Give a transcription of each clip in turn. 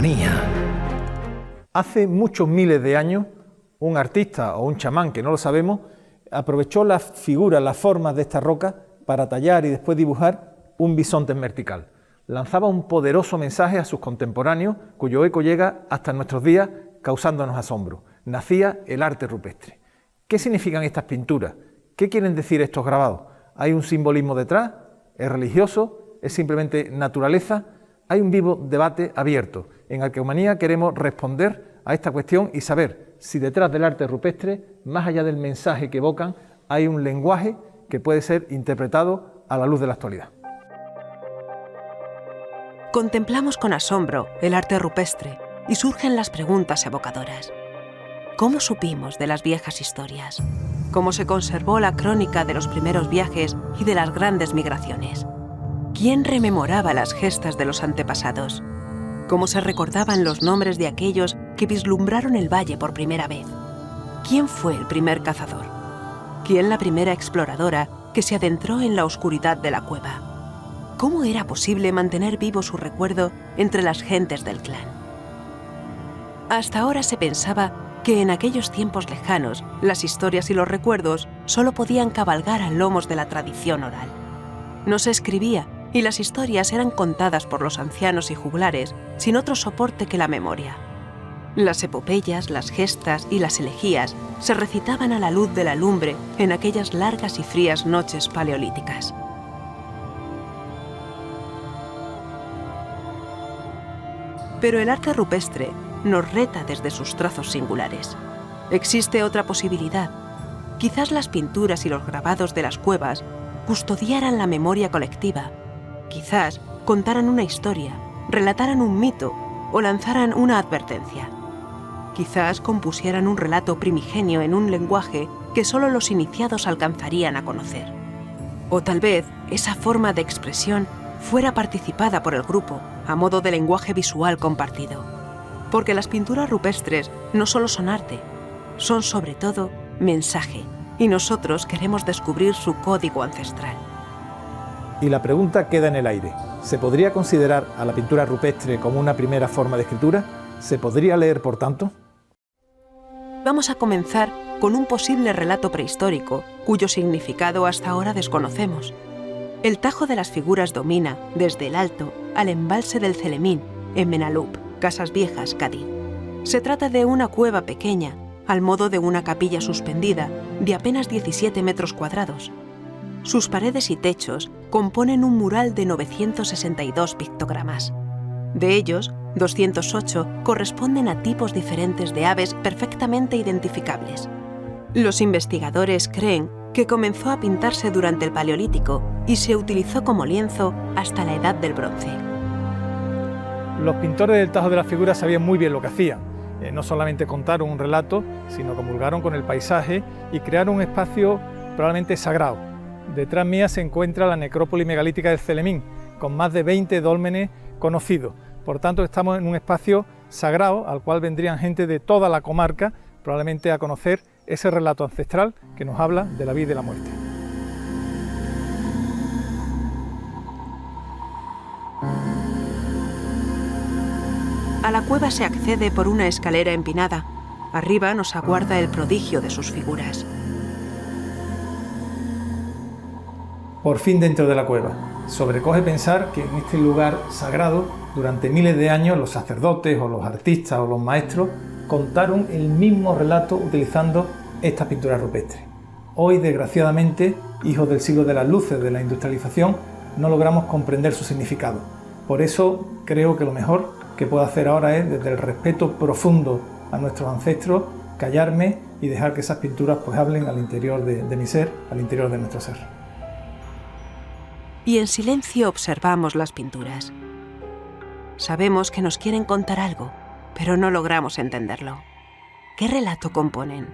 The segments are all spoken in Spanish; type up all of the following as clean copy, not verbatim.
Manía. Hace muchos miles de años, un artista o un chamán, que no lo sabemos, aprovechó las figuras, las formas de esta roca para tallar y después dibujar un bisonte en vertical. Lanzaba un poderoso mensaje a sus contemporáneos, cuyo eco llega hasta nuestros días, causándonos asombro. Nacía el arte rupestre. ¿Qué significan estas pinturas? ¿Qué quieren decir estos grabados? ¿Hay un simbolismo detrás? ¿Es religioso? ¿Es simplemente naturaleza? Hay un vivo debate abierto. En Arqueomanía queremos responder a esta cuestión y saber si detrás del arte rupestre, más allá del mensaje que evocan, hay un lenguaje que puede ser interpretado a la luz de la actualidad. Contemplamos con asombro el arte rupestre y surgen las preguntas evocadoras. ¿Cómo supimos de las viejas historias? ¿Cómo se conservó la crónica de los primeros viajes y de las grandes migraciones? ¿Quién rememoraba las gestas de los antepasados? ¿Cómo se recordaban los nombres de aquellos que vislumbraron el valle por primera vez? ¿Quién fue el primer cazador? ¿Quién la primera exploradora que se adentró en la oscuridad de la cueva? ¿Cómo era posible mantener vivo su recuerdo entre las gentes del clan? Hasta ahora se pensaba que en aquellos tiempos lejanos, las historias y los recuerdos solo podían cabalgar a lomos de la tradición oral. No se escribía y las historias eran contadas por los ancianos y juglares sin otro soporte que la memoria. Las epopeyas, las gestas y las elegías se recitaban a la luz de la lumbre en aquellas largas y frías noches paleolíticas. Pero el arte rupestre nos reta desde sus trazos singulares. Existe otra posibilidad. Quizás las pinturas y los grabados de las cuevas custodiaran la memoria colectiva. Quizás contaran una historia, relataran un mito o lanzaran una advertencia. Quizás compusieran un relato primigenio en un lenguaje que solo los iniciados alcanzarían a conocer. O tal vez esa forma de expresión fuera participada por el grupo a modo de lenguaje visual compartido. Porque las pinturas rupestres no solo son arte, son sobre todo mensaje, y nosotros queremos descubrir su código ancestral. Y la pregunta queda en el aire. ¿Se podría considerar a la pintura rupestre como una primera forma de escritura? ¿Se podría leer, por tanto? Vamos a comenzar con un posible relato prehistórico, cuyo significado hasta ahora desconocemos. El Tajo de las Figuras domina, desde el alto, al embalse del Celemín, en Menalup, Casas Viejas, Cádiz. Se trata de una cueva pequeña, al modo de una capilla suspendida, de apenas 17 metros cuadrados. Sus paredes y techos componen un mural de 962 pictogramas. De ellos, 208 corresponden a tipos diferentes de aves perfectamente identificables. Los investigadores creen que comenzó a pintarse durante el Paleolítico y se utilizó como lienzo hasta la Edad del Bronce. Los pintores del Tajo de las Figuras sabían muy bien lo que hacían. No solamente contaron un relato, sino comulgaron con el paisaje y crearon un espacio probablemente sagrado. Detrás mía se encuentra la necrópolis megalítica del Celemín, con más de 20 dólmenes conocidos. Por tanto, estamos en un espacio sagrado al cual vendrían gente de toda la comarca, probablemente a conocer ese relato ancestral que nos habla de la vida y de la muerte. A la cueva se accede por una escalera empinada. Arriba nos aguarda el prodigio de sus figuras. Por fin dentro de la cueva. Sobrecoge pensar que en este lugar sagrado, durante miles de años, los sacerdotes o los artistas o los maestros contaron el mismo relato utilizando estas pinturas rupestres. Hoy, desgraciadamente, hijos del siglo de las luces, de la industrialización, no logramos comprender su significado. Por eso creo que lo mejor que puedo hacer ahora es, desde el respeto profundo a nuestros ancestros, callarme y dejar que esas pinturas pues hablen al interior de mi ser, al interior de nuestro ser. Y en silencio observamos las pinturas. Sabemos que nos quieren contar algo, pero no logramos entenderlo. ¿Qué relato componen?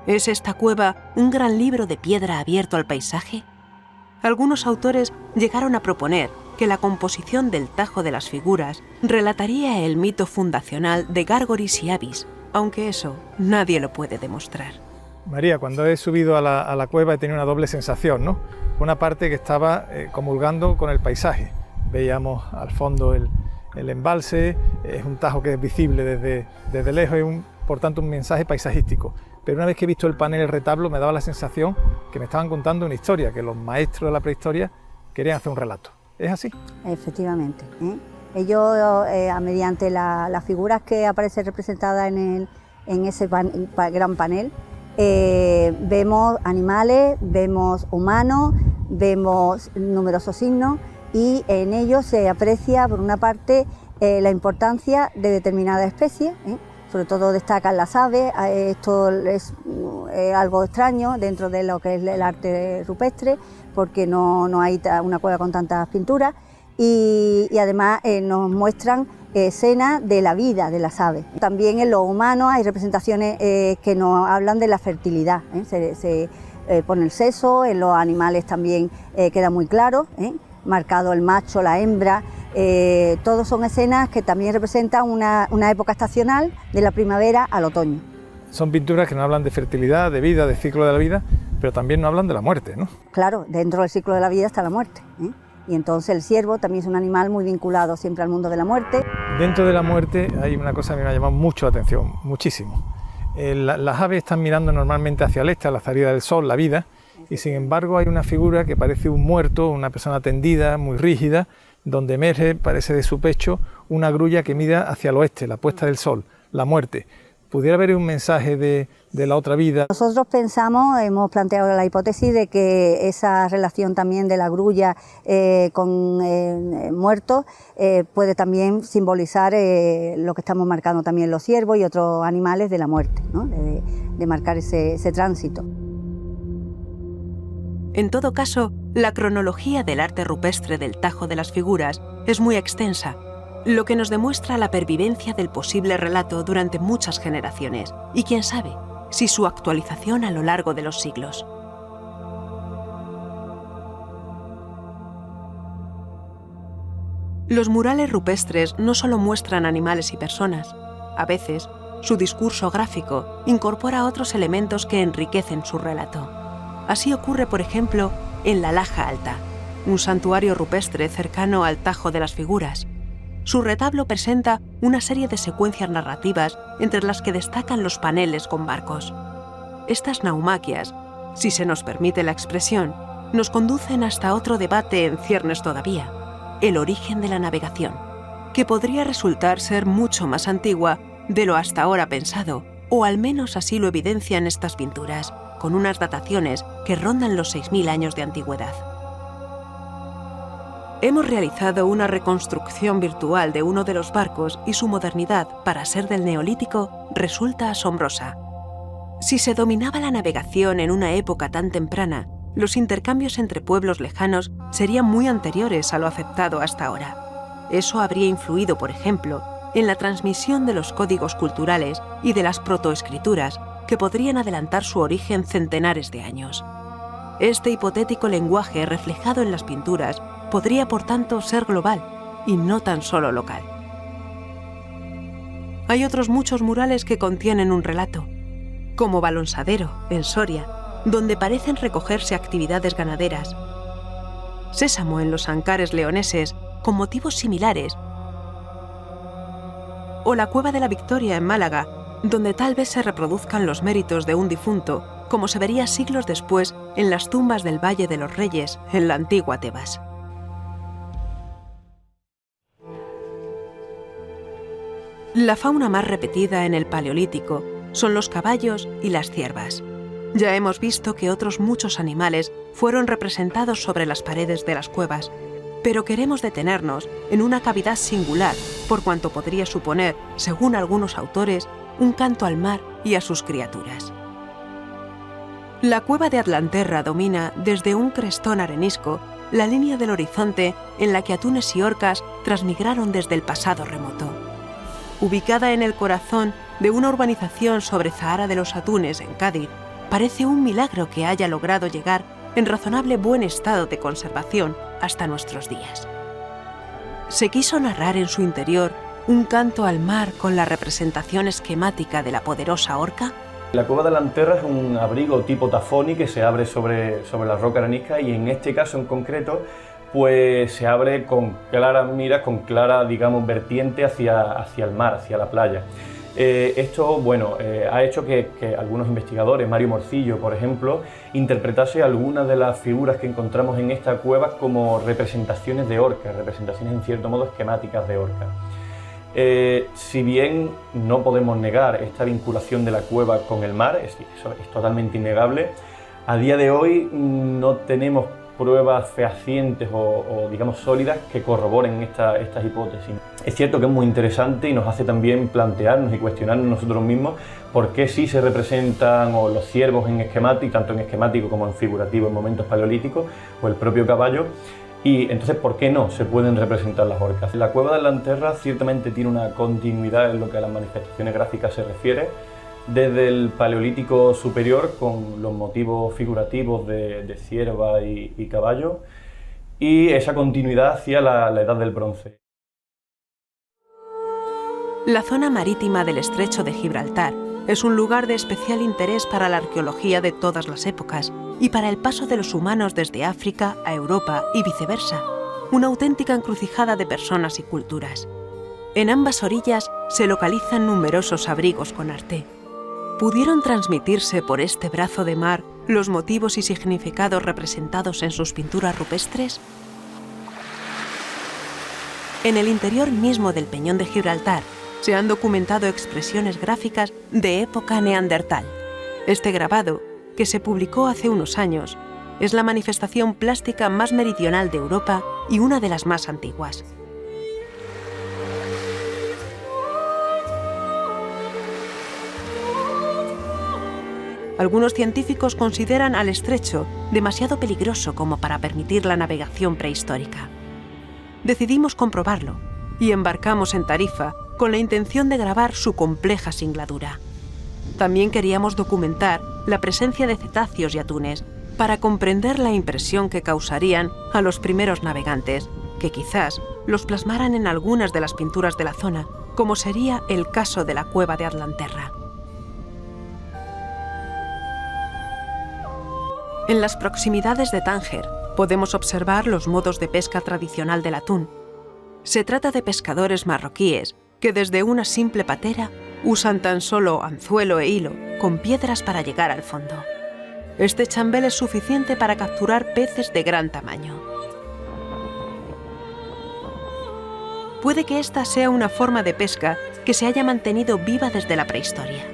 ¿Es esta cueva un gran libro de piedra abierto al paisaje? Algunos autores llegaron a proponer que la composición del Tajo de las Figuras relataría el mito fundacional de Gárgoris y Avis, aunque eso nadie lo puede demostrar. María, cuando he subido a la cueva he tenido una doble sensación, ¿no? Una parte que estaba comulgando con el paisaje. Veíamos al fondo el el embalse, es un tajo que es visible desde lejos, es por tanto un mensaje paisajístico. Pero una vez que he visto el panel, el retablo, me daba la sensación que me estaban contando una historia, que los maestros de la prehistoria querían hacer un relato. ¿Es así? Efectivamente. Ellos, mediante las figuras que aparecen representadas en ese gran panel, vemos animales, vemos humanos, vemos numerosos signos y en ellos se aprecia, por una parte, la importancia de determinadas especies. Sobre todo destacan las aves. Esto es algo extraño dentro de lo que es el arte rupestre, porque no hay una cueva con tantas pinturas y además nos muestran escenas de la vida de las aves. También en los humanos hay representaciones que nos hablan de la fertilidad. Se pone el sexo, en los animales también queda muy claro, marcado el macho, la hembra. Todos son escenas que también representan una época estacional, de la primavera al otoño. Son pinturas que nos hablan de fertilidad, de vida, de ciclo de la vida, pero también nos hablan de la muerte, ¿no? Claro, dentro del ciclo de la vida está la muerte, Y entonces el ciervo también es un animal muy vinculado siempre al mundo de la muerte. Dentro de la muerte hay una cosa que me ha llamado mucho la atención, muchísimo. Las aves están mirando normalmente hacia el este, a la salida del sol, la vida, y sin embargo hay una figura que parece un muerto, una persona tendida, muy rígida, donde emerge, parece de su pecho, una grulla que mira hacia el oeste, la puesta del sol, la muerte. ¿Pudiera haber un mensaje de la otra vida? Nosotros hemos planteado la hipótesis de que esa relación también de la grulla con muertos puede también simbolizar lo que estamos marcando también los ciervos y otros animales de la muerte, ¿no? de marcar ese tránsito. En todo caso, la cronología del arte rupestre del Tajo de las Figuras es muy extensa, lo que nos demuestra la pervivencia del posible relato durante muchas generaciones y, quién sabe, si su actualización a lo largo de los siglos. Los murales rupestres no solo muestran animales y personas. A veces, su discurso gráfico incorpora otros elementos que enriquecen su relato. Así ocurre, por ejemplo, en la Laja Alta, un santuario rupestre cercano al Tajo de las Figuras. Su retablo presenta una serie de secuencias narrativas entre las que destacan los paneles con barcos. Estas naumaquias, si se nos permite la expresión, nos conducen hasta otro debate en ciernes todavía, el origen de la navegación, que podría resultar ser mucho más antigua de lo hasta ahora pensado, o al menos así lo evidencian estas pinturas, con unas dataciones que rondan los 6.000 años de antigüedad. Hemos realizado una reconstrucción virtual de uno de los barcos y su modernidad, para ser del Neolítico, resulta asombrosa. Si se dominaba la navegación en una época tan temprana, los intercambios entre pueblos lejanos serían muy anteriores a lo aceptado hasta ahora. Eso habría influido, por ejemplo, en la transmisión de los códigos culturales y de las protoescrituras, que podrían adelantar su origen centenares de años. Este hipotético lenguaje reflejado en las pinturas podría, por tanto, ser global y no tan solo local. Hay otros muchos murales que contienen un relato, como Balonsadero, en Soria, donde parecen recogerse actividades ganaderas, Sésamo en los Ancares leoneses, con motivos similares, o la Cueva de la Victoria en Málaga, donde tal vez se reproduzcan los méritos de un difunto, como se vería siglos después en las tumbas del Valle de los Reyes, en la antigua Tebas. La fauna más repetida en el Paleolítico son los caballos y las ciervas. Ya hemos visto que otros muchos animales fueron representados sobre las paredes de las cuevas, pero queremos detenernos en una cavidad singular, por cuanto podría suponer, según algunos autores, un canto al mar y a sus criaturas. La cueva de Atlanterra domina, desde un crestón arenisco, la línea del horizonte en la que atunes y orcas transmigraron desde el pasado remoto. Ubicada en el corazón de una urbanización sobre Zahara de los Atunes, en Cádiz, parece un milagro que haya logrado llegar en razonable buen estado de conservación hasta nuestros días. Se quiso narrar en su interior un canto al mar con la representación esquemática de la poderosa orca. La cueva de Atlanterra es un abrigo tipo Tafoni que se abre sobre la roca arenisca, y en este caso en concreto pues se abre con claras miras, con clara, digamos, vertiente hacia el mar, hacia la playa. Esto, bueno, ha hecho que algunos investigadores, Mario Morcillo, por ejemplo, interpretase algunas de las figuras que encontramos en esta cueva como representaciones de orcas, representaciones en cierto modo esquemáticas de orcas. Si bien no podemos negar esta vinculación de la cueva con el mar, eso es totalmente innegable, a día de hoy no tenemos pruebas fehacientes o digamos sólidas que corroboren estas hipótesis. Es cierto que es muy interesante y nos hace también plantearnos y cuestionarnos nosotros mismos por qué sí se representan los ciervos en esquemático, tanto en esquemático como en figurativo en momentos paleolíticos, o el propio caballo, y entonces ¿por qué no se pueden representar las orcas? La cueva de Atlanterra ciertamente tiene una continuidad en lo que a las manifestaciones gráficas se refiere, desde el Paleolítico superior con los motivos figurativos de cierva y caballo, y esa continuidad hacia la Edad del Bronce. La zona marítima del Estrecho de Gibraltar es un lugar de especial interés para la arqueología de todas las épocas y para el paso de los humanos desde África a Europa y viceversa, una auténtica encrucijada de personas y culturas. En ambas orillas se localizan numerosos abrigos con arte. ¿Pudieron transmitirse por este brazo de mar los motivos y significados representados en sus pinturas rupestres? En el interior mismo del Peñón de Gibraltar se han documentado expresiones gráficas de época neandertal. Este grabado, que se publicó hace unos años, es la manifestación plástica más meridional de Europa y una de las más antiguas. Algunos científicos consideran al estrecho demasiado peligroso como para permitir la navegación prehistórica. Decidimos comprobarlo y embarcamos en Tarifa con la intención de grabar su compleja singladura. También queríamos documentar la presencia de cetáceos y atunes para comprender la impresión que causarían a los primeros navegantes, que quizás los plasmaran en algunas de las pinturas de la zona, como sería el caso de la cueva de Atlanterra. En las proximidades de Tánger podemos observar los modos de pesca tradicional del atún. Se trata de pescadores marroquíes que desde una simple patera usan tan solo anzuelo e hilo con piedras para llegar al fondo. Este chambel es suficiente para capturar peces de gran tamaño. Puede que esta sea una forma de pesca que se haya mantenido viva desde la prehistoria.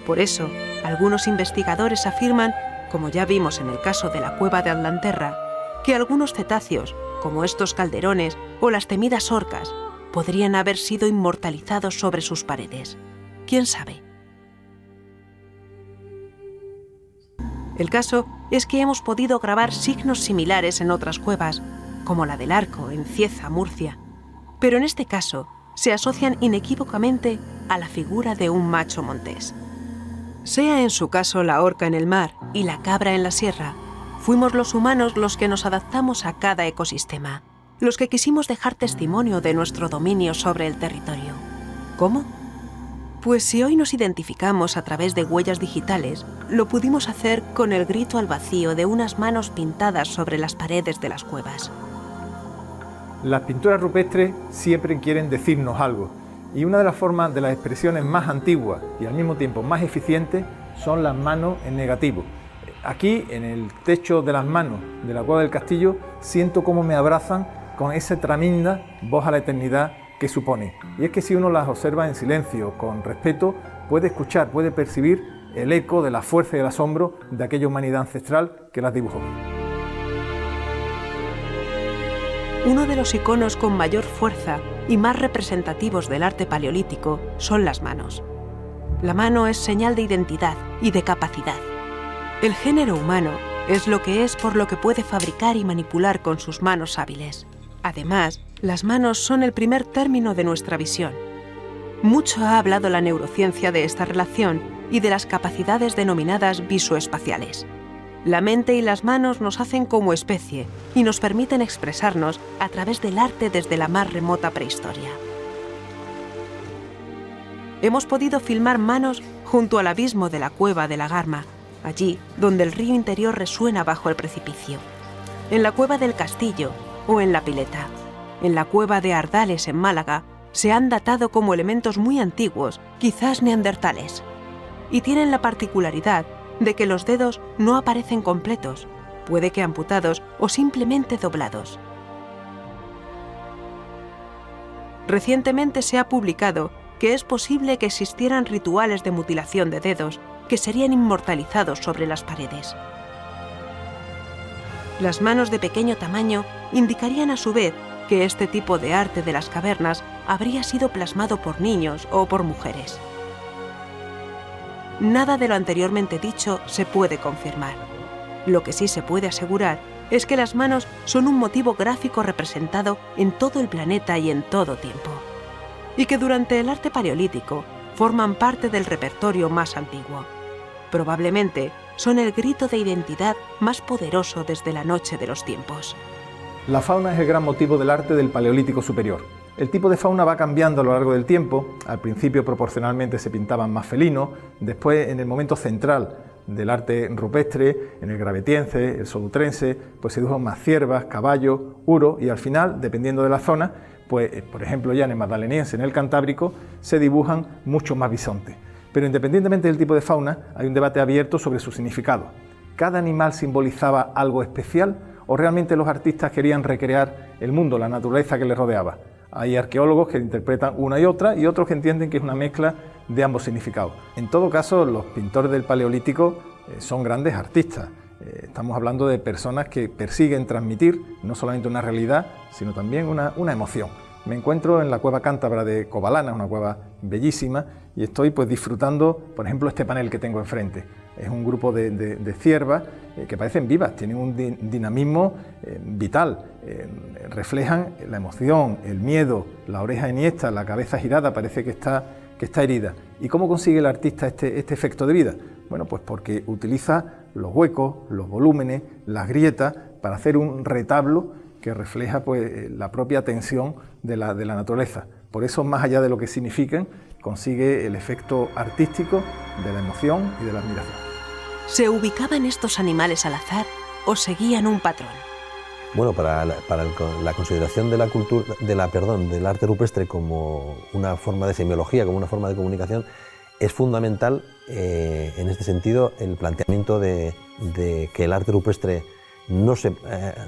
Por eso, algunos investigadores afirman, como ya vimos en el caso de la cueva de Atlanterra, que algunos cetáceos, como estos calderones o las temidas orcas, podrían haber sido inmortalizados sobre sus paredes. ¿Quién sabe? El caso es que hemos podido grabar signos similares en otras cuevas, como la del Arco, en Cieza, Murcia, pero en este caso se asocian inequívocamente a la figura de un macho montés. Sea en su caso la orca en el mar y la cabra en la sierra, fuimos los humanos los que nos adaptamos a cada ecosistema, los que quisimos dejar testimonio de nuestro dominio sobre el territorio. ¿Cómo? Pues si hoy nos identificamos a través de huellas digitales, lo pudimos hacer con el grito al vacío de unas manos pintadas sobre las paredes de las cuevas. Las pinturas rupestres siempre quieren decirnos algo, y una de las formas de las expresiones más antiguas y al mismo tiempo más eficientes son las manos en negativo. Aquí, en el techo de las manos de la cueva del castillo, siento cómo me abrazan con esa tremenda voz a la eternidad que supone. Y es que si uno las observa en silencio, con respeto, puede escuchar, puede percibir el eco de la fuerza y el asombro de aquella humanidad ancestral que las dibujó. Uno de los iconos con mayor fuerza y más representativos del arte paleolítico son las manos. La mano es señal de identidad y de capacidad. El género humano es lo que es por lo que puede fabricar y manipular con sus manos hábiles. Además, las manos son el primer término de nuestra visión. Mucho ha hablado la neurociencia de esta relación y de las capacidades denominadas visoespaciales. La mente y las manos nos hacen como especie y nos permiten expresarnos a través del arte desde la más remota prehistoria. Hemos podido filmar manos junto al abismo de la cueva de la Garma, allí donde el río interior resuena bajo el precipicio. En la cueva del castillo, o en La Pileta. En la cueva de Ardales, en Málaga, se han datado como elementos muy antiguos, quizás neandertales. Y tienen la particularidad de que los dedos no aparecen completos, puede que amputados o simplemente doblados. Recientemente se ha publicado que es posible que existieran rituales de mutilación de dedos que serían inmortalizados sobre las paredes. Las manos de pequeño tamaño indicarían a su vez que este tipo de arte de las cavernas habría sido plasmado por niños o por mujeres. Nada de lo anteriormente dicho se puede confirmar. Lo que sí se puede asegurar es que las manos son un motivo gráfico representado en todo el planeta y en todo tiempo, y que durante el arte paleolítico forman parte del repertorio más antiguo. Probablemente son el grito de identidad más poderoso desde la noche de los tiempos. La fauna es el gran motivo del arte del Paleolítico superior. El tipo de fauna va cambiando a lo largo del tiempo. Al principio proporcionalmente se pintaban más felinos, después en el momento central del arte rupestre, en el gravetiense, el solutrense, pues se dibujan más ciervas, caballos, uros y al final, dependiendo de la zona, pues por ejemplo ya en el magdaleniense, en el cantábrico, se dibujan muchos más bisontes. Pero independientemente del tipo de fauna, hay un debate abierto sobre su significado. ¿Cada animal simbolizaba algo especial o realmente los artistas querían recrear el mundo, la naturaleza que les rodeaba? Hay arqueólogos que interpretan una y otros que entienden que es una mezcla de ambos significados. En todo caso, los pintores del Paleolítico son grandes artistas. Estamos hablando de personas que persiguen transmitir no solamente una realidad, sino también una emoción. Me encuentro en la cueva cántabra de Cobalana, una cueva bellísima, y estoy pues disfrutando, por ejemplo, este panel que tengo enfrente. Es un grupo de ciervas que parecen vivas, tienen un dinamismo vital, reflejan la emoción, el miedo, la oreja enhiesta, la cabeza girada, parece que está herida. ¿Y cómo consigue el artista este efecto de vida? Bueno, pues porque utiliza los huecos, los volúmenes, las grietas, para hacer un retablo que refleja pues la propia tensión de la naturaleza. Por eso, más allá de lo que significan, consigue el efecto artístico de la emoción y de la admiración. ¿Se ubicaban estos animales al azar o seguían un patrón? Bueno, para la consideración de del arte rupestre como una forma de semiología, como una forma de comunicación, es fundamental en este sentido el planteamiento de que el arte rupestre no se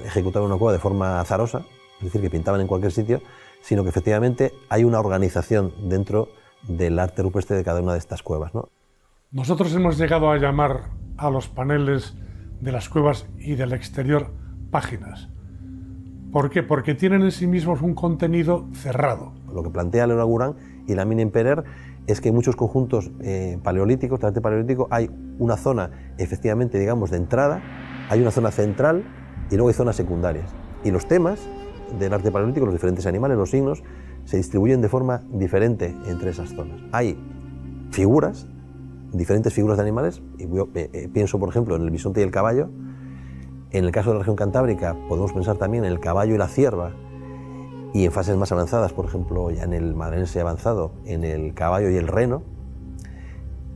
ejecutaba en una cueva de forma azarosa, es decir, que pintaban en cualquier sitio, sino que efectivamente hay una organización dentro del arte rupestre de cada una de estas cuevas, ¿no? Nosotros hemos llegado a llamar a los paneles de las cuevas y del exterior páginas. ¿Por qué? Porque tienen en sí mismos un contenido cerrado. Lo que plantea Leonard Gurán y Lamine Perer es que en muchos conjuntos paleolíticos, de arte paleolítico, hay una zona, efectivamente, digamos, de entrada, hay una zona central y luego hay zonas secundarias. Y los temas del arte paleolítico, los diferentes animales, los signos, se distribuyen de forma diferente entre esas zonas. Hay figuras, diferentes figuras de animales, y yo pienso, por ejemplo, en el bisonte y el caballo. En el caso de la región cantábrica podemos pensar también en el caballo y la cierva, y en fases más avanzadas, por ejemplo, ya en el magdaleniense avanzado, en el caballo y el reno,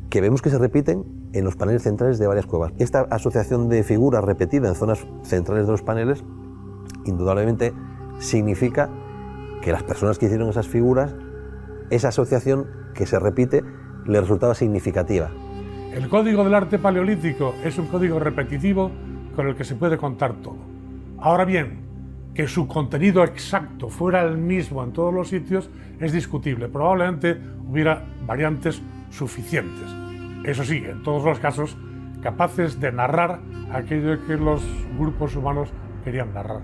que vemos que se repiten en los paneles centrales de varias cuevas. Esta asociación de figuras repetida en zonas centrales de los paneles, indudablemente significa que las personas que hicieron esas figuras, esa asociación que se repite, les resultaba significativa. El código del arte paleolítico es un código repetitivo con el que se puede contar todo. Ahora bien, que su contenido exacto fuera el mismo en todos los sitios es discutible. Probablemente hubiera variantes suficientes. Eso sí, en todos los casos, capaces de narrar aquello que los grupos humanos querían narrar.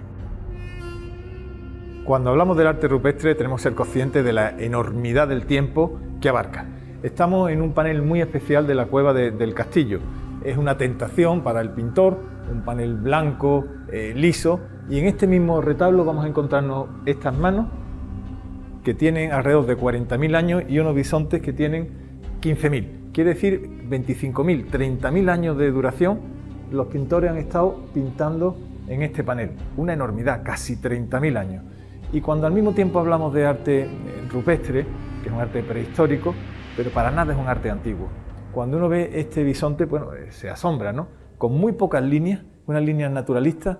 Cuando hablamos del arte rupestre tenemos que ser conscientes de la enormidad del tiempo que abarca. Estamos en un panel muy especial de la cueva del Castillo. Es una tentación para el pintor, un panel blanco, liso, y en este mismo retablo vamos a encontrarnos estas manos que tienen alrededor de 40.000 años y unos bisontes que tienen 15.000. Quiere decir 25.000, 30.000 años de duración. Los pintores han estado pintando en este panel. Una enormidad, casi 30.000 años. Y cuando al mismo tiempo hablamos de arte rupestre, que es un arte prehistórico, pero para nada es un arte antiguo. Cuando uno ve este bisonte, bueno, se asombra, ¿no? Con muy pocas líneas, unas líneas naturalistas,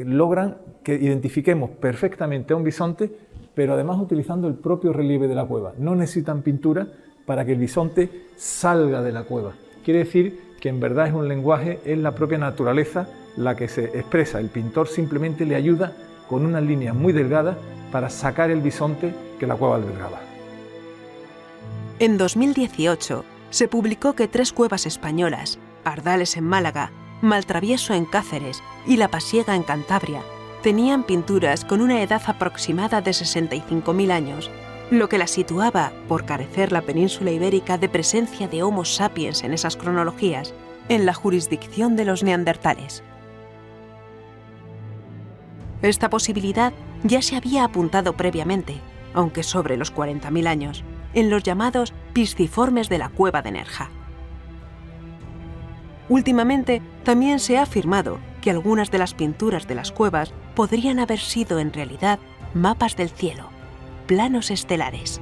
logran que identifiquemos perfectamente a un bisonte, pero además utilizando el propio relieve de la cueva. No necesitan pintura para que el bisonte salga de la cueva. Quiere decir que en verdad es un lenguaje, es la propia naturaleza la que se expresa. El pintor simplemente le ayuda con unas líneas muy delgadas para sacar el bisonte que la cueva albergaba. En 2018 se publicó que 3 cuevas españolas, Ardales en Málaga, Maltravieso en Cáceres y La Pasiega en Cantabria, tenían pinturas con una edad aproximada de 65.000 años, lo que la situaba, por carecer la península ibérica de presencia de Homo sapiens en esas cronologías, en la jurisdicción de los neandertales. Esta posibilidad ya se había apuntado previamente, aunque sobre los 40.000 años, en los llamados pisciformes de la cueva de Nerja. Últimamente también se ha afirmado que algunas de las pinturas de las cuevas podrían haber sido en realidad mapas del cielo, planos estelares.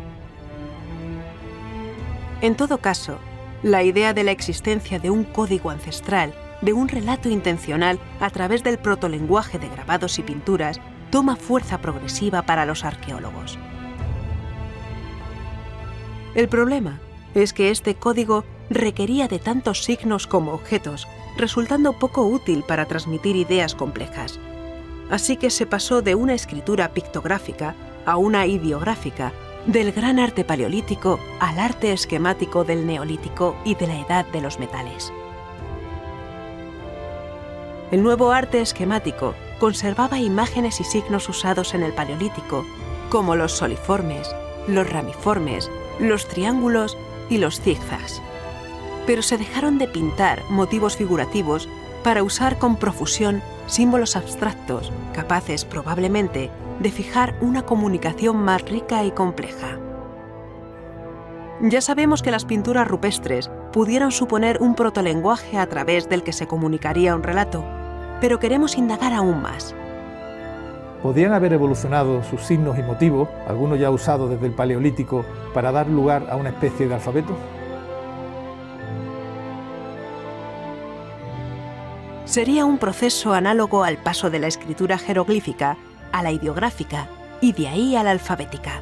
En todo caso, la idea de la existencia de un código ancestral, de un relato intencional a través del protolenguaje de grabados y pinturas, toma fuerza progresiva para los arqueólogos. El problema es que este código requería de tantos signos como objetos, resultando poco útil para transmitir ideas complejas. Así que se pasó de una escritura pictográfica a una ideográfica, del gran arte paleolítico al arte esquemático del neolítico y de la edad de los metales. El nuevo arte esquemático conservaba imágenes y signos usados en el paleolítico, como los soliformes, los ramiformes, los triángulos y los zigzags. Pero se dejaron de pintar motivos figurativos para usar con profusión símbolos abstractos, capaces probablemente de fijar una comunicación más rica y compleja. Ya sabemos que las pinturas rupestres pudieron suponer un protolenguaje a través del que se comunicaría un relato, pero queremos indagar aún más. ¿Podrían haber evolucionado sus signos y motivos, algunos ya usados desde el Paleolítico, para dar lugar a una especie de alfabeto? Sería un proceso análogo al paso de la escritura jeroglífica a la ideográfica y de ahí a la alfabética.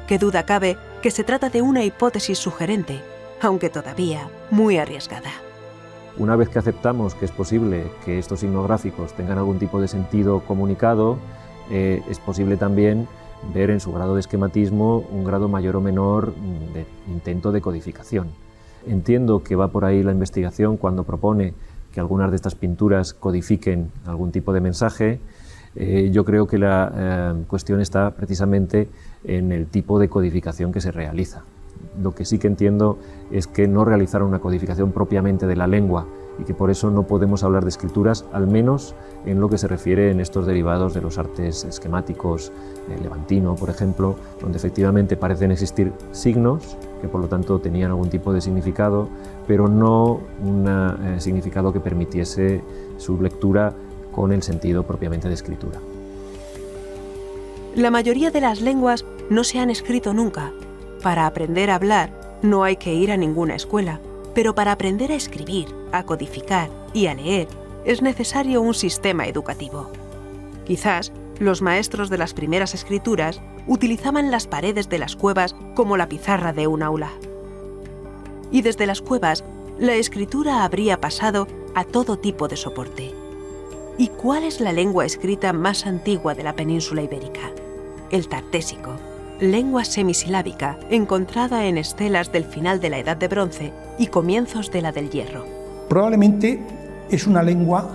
Qué duda cabe que se trata de una hipótesis sugerente, aunque todavía muy arriesgada. Una vez que aceptamos que es posible que estos signos gráficos tengan algún tipo de sentido comunicado, es posible también ver en su grado de esquematismo un grado mayor o menor de intento de codificación. Entiendo que va por ahí la investigación cuando propone que algunas de estas pinturas codifiquen algún tipo de mensaje. Yo creo que la cuestión está precisamente en el tipo de codificación que se realiza. Lo que sí que entiendo es que no realizaron una codificación propiamente de la lengua y que por eso no podemos hablar de escrituras, al menos en lo que se refiere en estos derivados de los artes esquemáticos, levantino, por ejemplo, donde efectivamente parecen existir signos que por lo tanto tenían algún tipo de significado, pero no un significado que permitiese su lectura con el sentido propiamente de escritura. La mayoría de las lenguas no se han escrito nunca. Para aprender a hablar no hay que ir a ninguna escuela, pero para aprender a escribir, a codificar y a leer es necesario un sistema educativo. Quizás los maestros de las primeras escrituras utilizaban las paredes de las cuevas como la pizarra de un aula. Y desde las cuevas, la escritura habría pasado a todo tipo de soporte. ¿Y cuál es la lengua escrita más antigua de la península ibérica? El tartésico, lengua semisilábica encontrada en estelas del final de la Edad de Bronce y comienzos de la del Hierro. Probablemente es una lengua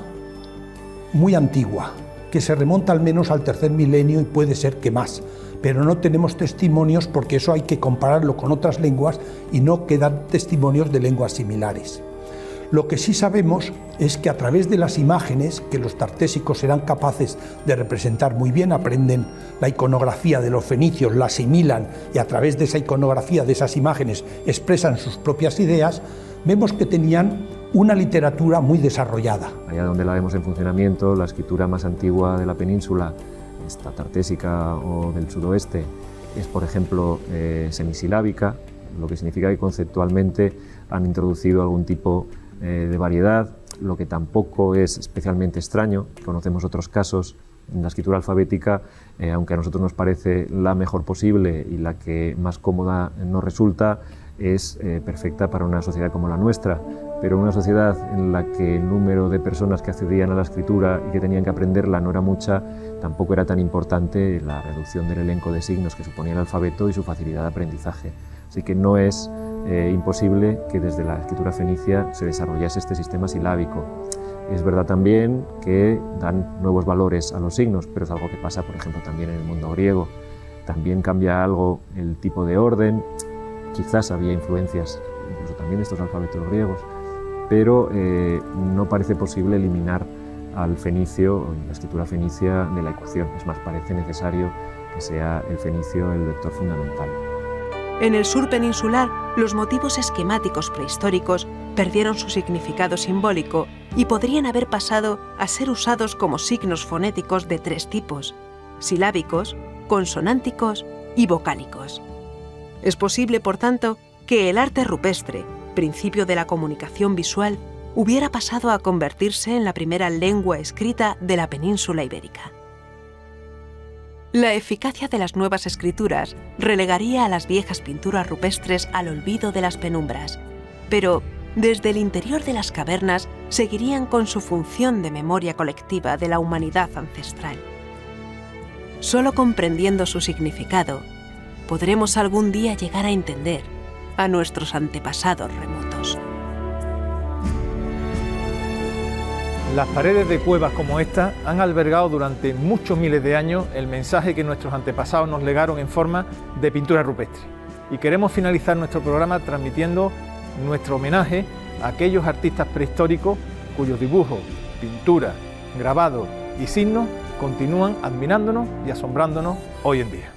muy antigua, que se remonta al menos al tercer milenio y puede ser que más, pero no tenemos testimonios porque eso hay que compararlo con otras lenguas y no quedan testimonios de lenguas similares. Lo que sí sabemos es que a través de las imágenes que los tartésicos eran capaces de representar muy bien, aprenden la iconografía de los fenicios, la asimilan y a través de esa iconografía, de esas imágenes, expresan sus propias ideas, vemos que tenían una literatura muy desarrollada. Allá donde la vemos en funcionamiento, la escritura más antigua de la península, esta tartésica o del sudoeste, es por ejemplo semisilábica, lo que significa que conceptualmente han introducido algún tipo de variedad, lo que tampoco es especialmente extraño. Conocemos otros casos La escritura alfabética, aunque a nosotros nos parece la mejor posible y la que más cómoda nos resulta, es perfecta para una sociedad como la nuestra, pero una sociedad en la que el número de personas que accedían a la escritura y que tenían que aprenderla no era mucha, tampoco era tan importante la reducción del elenco de signos que suponía el alfabeto y su facilidad de aprendizaje. Así que no es imposible que desde la escritura fenicia se desarrollase este sistema silábico. Es verdad también que dan nuevos valores a los signos, pero es algo que pasa, por ejemplo, también en el mundo griego. También cambia algo el tipo de orden, quizás había influencias, incluso también de estos alfabetos griegos, pero no parece posible eliminar al fenicio, la escritura fenicia, de la ecuación. Es más, parece necesario que sea el fenicio el vector fundamental. En el sur peninsular, los motivos esquemáticos prehistóricos perdieron su significado simbólico y podrían haber pasado a ser usados como signos fonéticos de 3 tipos: silábicos, consonánticos y vocálicos. Es posible, por tanto, que el arte rupestre, principio de la comunicación visual, hubiera pasado a convertirse en la primera lengua escrita de la península ibérica. La eficacia de las nuevas escrituras relegaría a las viejas pinturas rupestres al olvido de las penumbras, pero desde el interior de las cavernas seguirían con su función de memoria colectiva de la humanidad ancestral. Solo comprendiendo su significado, podremos algún día llegar a entender a nuestros antepasados remotos. Las paredes de cuevas como esta han albergado durante muchos miles de años el mensaje que nuestros antepasados nos legaron en forma de pintura rupestre. Y queremos finalizar nuestro programa transmitiendo nuestro homenaje a aquellos artistas prehistóricos cuyos dibujos, pinturas, grabados y signos continúan admirándonos y asombrándonos hoy en día.